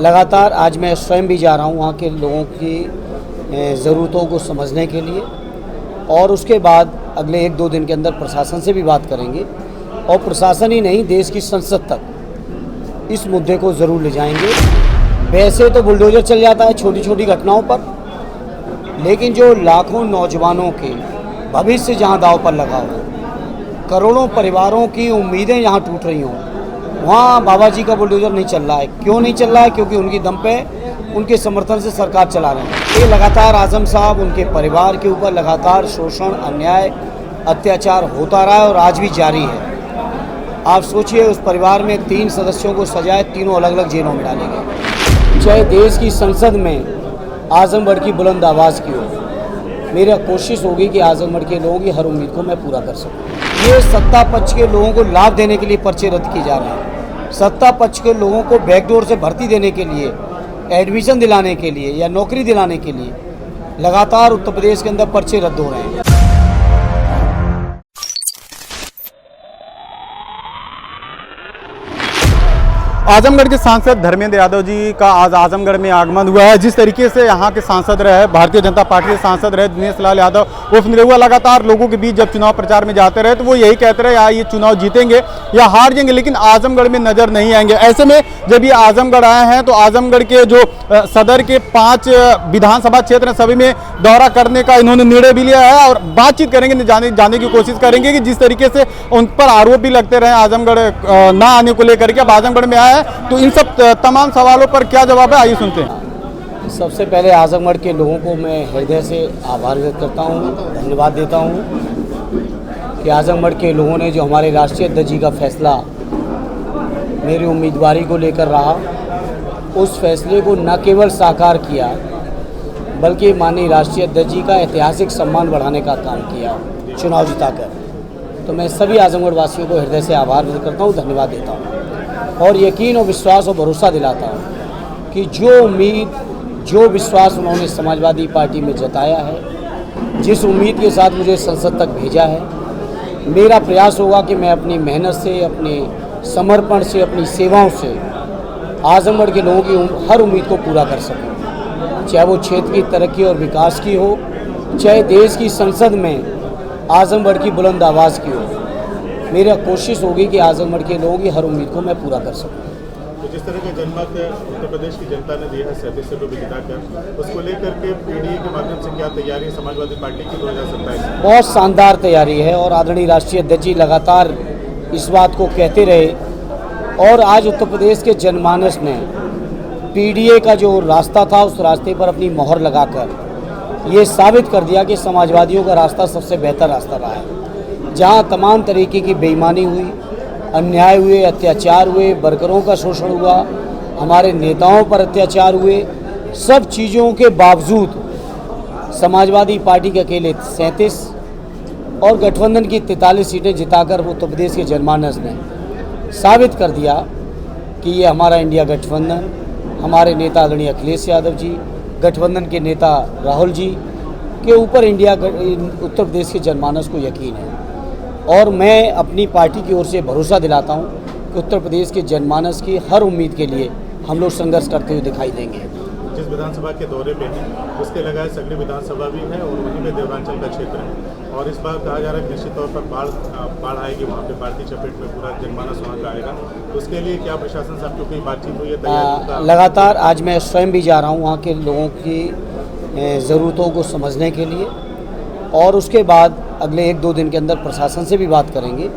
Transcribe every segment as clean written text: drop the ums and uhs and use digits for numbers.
लगातार आज मैं स्वयं भी जा रहा हूँ वहाँ के लोगों की ज़रूरतों को समझने के लिए और उसके बाद अगले 1-2 दिन के अंदर प्रशासन से भी बात करेंगे और प्रशासन ही नहीं देश की संसद तक इस मुद्दे को ज़रूर ले जाएंगे। वैसे तो बुलडोजर चल जाता है छोटी छोटी घटनाओं पर, लेकिन जो लाखों नौजवानों के भविष्य जहाँ दांव पर लगा हो, करोड़ों परिवारों की उम्मीदें यहाँ टूट रही हों, वहाँ बाबा जी का बुलडोजर नहीं चल रहा है। क्यों नहीं चल रहा है? क्योंकि उनकी दम पे, उनके समर्थन से सरकार चला रहे हैं। ये लगातार आज़म साहब, उनके परिवार के ऊपर लगातार शोषण, अन्याय, अत्याचार होता रहा है और आज भी जारी है। आप सोचिए, उस परिवार में 3 सदस्यों को सजाए, तीनों अलग अलग जेलों में डाले गए। चाहे देश की संसद में आजमगढ़ की बुलंद आवाज़ की हो, मेरा कोशिश होगी कि आजमगढ़ के लोगों की हर उम्मीद को मैं पूरा कर सकूं। ये सत्ता पक्ष के लोगों को लाभ देने के लिए पर्चे रद्द किए जा रहे हैं। सत्ता पक्ष के लोगों को बैकडोर से भर्ती देने के लिए, एडमिशन दिलाने के लिए या नौकरी दिलाने के लिए लगातार उत्तर प्रदेश के अंदर पर्चे रद्द हो रहे हैं। आजमगढ़ के सांसद धर्मेंद्र यादव जी का आज आजमगढ़ में आगमन हुआ है। जिस तरीके से यहाँ के सांसद रहे, भारतीय जनता पार्टी के सांसद रहे दिनेश लाल यादव उर्फ निरहुआ, लगातार लोगों के बीच जब चुनाव प्रचार में जाते रहे तो वो यही कहते रहे या ये चुनाव जीतेंगे या हार जाएंगे, लेकिन आजमगढ़ में नजर नहीं आएंगे। ऐसे में जब ये आजमगढ़ आए हैं तो आजमगढ़ के जो सदर के 5 विधानसभा क्षेत्र हैं सभी में दौरा करने का इन्होंने निर्णय भी लिया है और बातचीत करेंगे, जाने की कोशिश करेंगे कि जिस तरीके से उन पर आरोप भी लगते रहे आजमगढ़ ना आने को लेकर के, अब आजमगढ़ में आया है तो इन सब तमाम सवालों पर क्या जवाब है, आइए सुनते हैं। सबसे पहले आजमगढ़ के लोगों को मैं हृदय से आभार व्यक्त करता हूँ, धन्यवाद देता हूँ कि आजमगढ़ के लोगों ने जो हमारे राष्ट्रीय अध्यक्ष जी का फैसला मेरी उम्मीदवारी को लेकर रहा, उस फैसले को न केवल साकार किया बल्कि माननीय राष्ट्रीय अध्यक्ष जी का ऐतिहासिक सम्मान बढ़ाने का काम किया चुनाव जिताकर। तो मैं सभी आजमगढ़ वासियों को हृदय से आभार व्यक्त करता हूँ, धन्यवाद देता हूँ और यकीन और विश्वास और भरोसा दिलाता हूँ कि जो उम्मीद, जो विश्वास उन्होंने समाजवादी पार्टी में जताया है, जिस उम्मीद के साथ मुझे संसद तक भेजा है, मेरा प्रयास होगा कि मैं अपनी मेहनत से, अपने समर्पण से, अपनी सेवाओं से आजमगढ़ के लोगों की हर उम्मीद को पूरा कर सकूं। चाहे वो क्षेत्र की तरक्की और विकास की हो, चाहे देश की संसद में आजमगढ़ की बुलंद आवाज़ की हो, मेरा कोशिश होगी कि आजमगढ़ के लोगों की हर उम्मीद को मैं पूरा कर सकूं। तो जिस तरह का जनमत उत्तर प्रदेश की जनता ने दिया है सदस्य को भी जिताकर, उसको लेकर के पीडीए के माध्यम से क्या तैयारी है समाजवादी पार्टी की 2027? बहुत शानदार तैयारी है और आदरणीय राष्ट्रीय अध्यक्ष जी लगातार इस बात को कहते रहे और आज उत्तर प्रदेश के जनमानस ने पीडीए का जो रास्ता था उस रास्ते पर अपनी मोहर लगाकर ये साबित कर दिया कि समाजवादियों का रास्ता सबसे बेहतर रास्ता रहा है। जहाँ तमाम तरीके की बेईमानी हुई, अन्याय हुए, अत्याचार हुए, वर्करों का शोषण हुआ, हमारे नेताओं पर अत्याचार हुए, सब चीज़ों के बावजूद समाजवादी पार्टी के अकेले 37 और गठबंधन की 43 सीटें जिताकर उत्तर प्रदेश के जनमानस ने साबित कर दिया कि ये हमारा इंडिया गठबंधन, हमारे नेता आदरणीय अखिलेश यादव जी, गठबंधन के नेता राहुल जी के ऊपर उत्तर प्रदेश के जनमानस को यकीन है और मैं अपनी पार्टी की ओर से भरोसा दिलाता हूं कि उत्तर प्रदेश के जनमानस की हर उम्मीद के लिए हम लोग संघर्ष करते हुए दिखाई देंगे। जिस विधानसभा के दौरे पे हैं उसके लगाए सगली विधानसभा भी है और वहीं पे देवरांचल का क्षेत्र है और इस बार कहा जा रहा है निश्चित तौर पर बाढ़ आएगी, वहाँ पे बाढ़ की चपेट में पूरा जनमानस वहाँ का आएगा। तो उसके लिए क्या प्रशासन से आपकी कोई बातचीत हुई है? लगातार आज मैं स्वयं भी जा रहा हूँ वहाँ के लोगों की ज़रूरतों को समझने के लिए और उसके बाद अगले 1-2 दिन के अंदर प्रशासन से भी बात करेंगे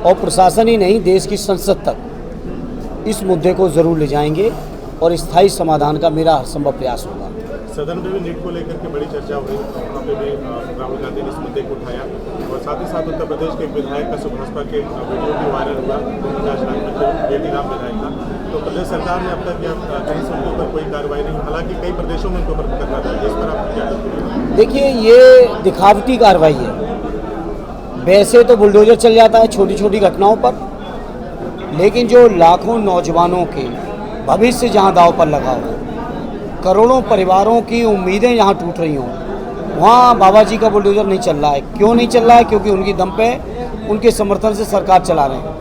और प्रशासन ही नहीं देश की संसद तक इस मुद्दे को ज़रूर ले जाएंगे और स्थायी समाधान का मेरा हरसंभव प्रयास होगा। सदन में भी नीट को लेकर के बड़ी चर्चा हुई, वहाँ पे भी राहुल गांधी ने इस मुद्दे को उठाया और साथ ही साथ उत्तर प्रदेश के विधायक का सुभाषपा के वीडियो भी वायरल हुआ, बेटी राम विधायक का। तो प्रदेश सरकार ने अब तक कहीं से उनके ऊपर कोई कार्रवाई नहीं, हालांकि कई प्रदेशों में उनके ऊपर मुकदमा था, इस पर आप क्या करेंगे? देखिए, ये दिखावटी कार्रवाई है। वैसे तो बुलडोजर चल जाता है छोटी छोटी घटनाओं पर, लेकिन जो लाखों नौजवानों के भविष्य जहाँ दांव पर लगा हो, करोड़ों परिवारों की उम्मीदें यहाँ टूट रही हों, वहाँ बाबा जी का बुलडोजर नहीं चल रहा है। क्यों नहीं चल रहा है? क्योंकि उनकी दम पे, उनके समर्थन से सरकार चला रहे हैं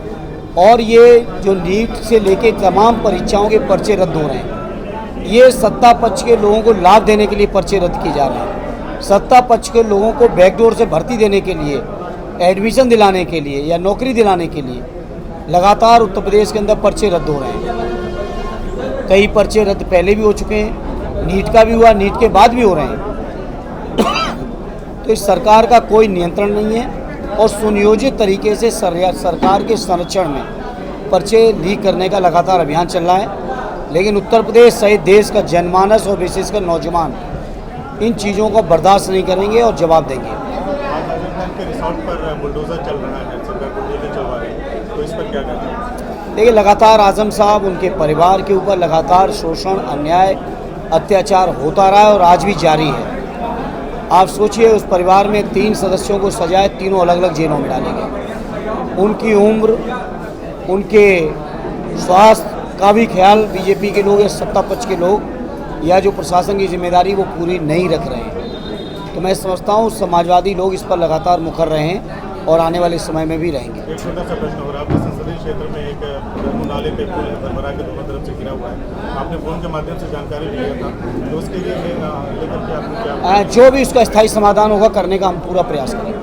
और ये जो नीट से लेके तमाम परीक्षाओं के पर्चे रद्द हो रहे हैं, ये सत्ता पक्ष के लोगों को लाभ देने के लिए पर्चे रद्द किए जा रहे हैं। सत्ता पक्ष के लोगों को बैकडोर से भर्ती देने के लिए, एडमिशन दिलाने के लिए या नौकरी दिलाने के लिए लगातार उत्तर प्रदेश के अंदर पर्चे रद्द हो रहे हैं। कई पर्चे रद्द पहले भी हो चुके हैं, नीट का भी हुआ, नीट के बाद भी हो रहे हैं। तो इस सरकार का कोई नियंत्रण नहीं है और सुनियोजित तरीके से सरकार के संरक्षण में पर्चे लीक करने का लगातार अभियान चल रहा है। लेकिन उत्तर प्रदेश सहित देश का जनमानस और विशेषकर नौजवान इन चीज़ों को बर्दाश्त नहीं करेंगे और जवाब देंगे। आज राजस्थान के रिसोर्ट पर बुलडोजर चल रहा है, सरकार बुलडोजर चलवा रही है, तो इस पर क्या कहना है? देखिए, लगातार आजम साहब, उनके परिवार के ऊपर लगातार शोषण, अन्याय, अत्याचार होता रहा है और आज भी जारी है। आप सोचिए, उस परिवार में 3 सदस्यों को सजाए, तीनों अलग अलग जेलों में डाले गए। उनकी उम्र, उनके स्वास्थ्य का भी ख्याल बीजेपी के लोग या सत्ता पक्ष के लोग या जो प्रशासन की जिम्मेदारी वो पूरी नहीं रख रहे हैं। तो मैं समझता हूँ समाजवादी लोग इस पर लगातार मुखर रहे हैं और आने वाले समय में भी रहेंगे। एक छोटा सा प्रश्न हो रहा है, आपके संसदीय क्षेत्र में एक नाले पे पुल है, भरभरा के दोनों तरफ से घिरा हुआ है। आपने फोन के माध्यम से जानकारी लिया था, तो उसके लिए लेकर के आपने क्या? जो भी उसका स्थायी समाधान होगा करने का हम पूरा प्रयास करेंगे।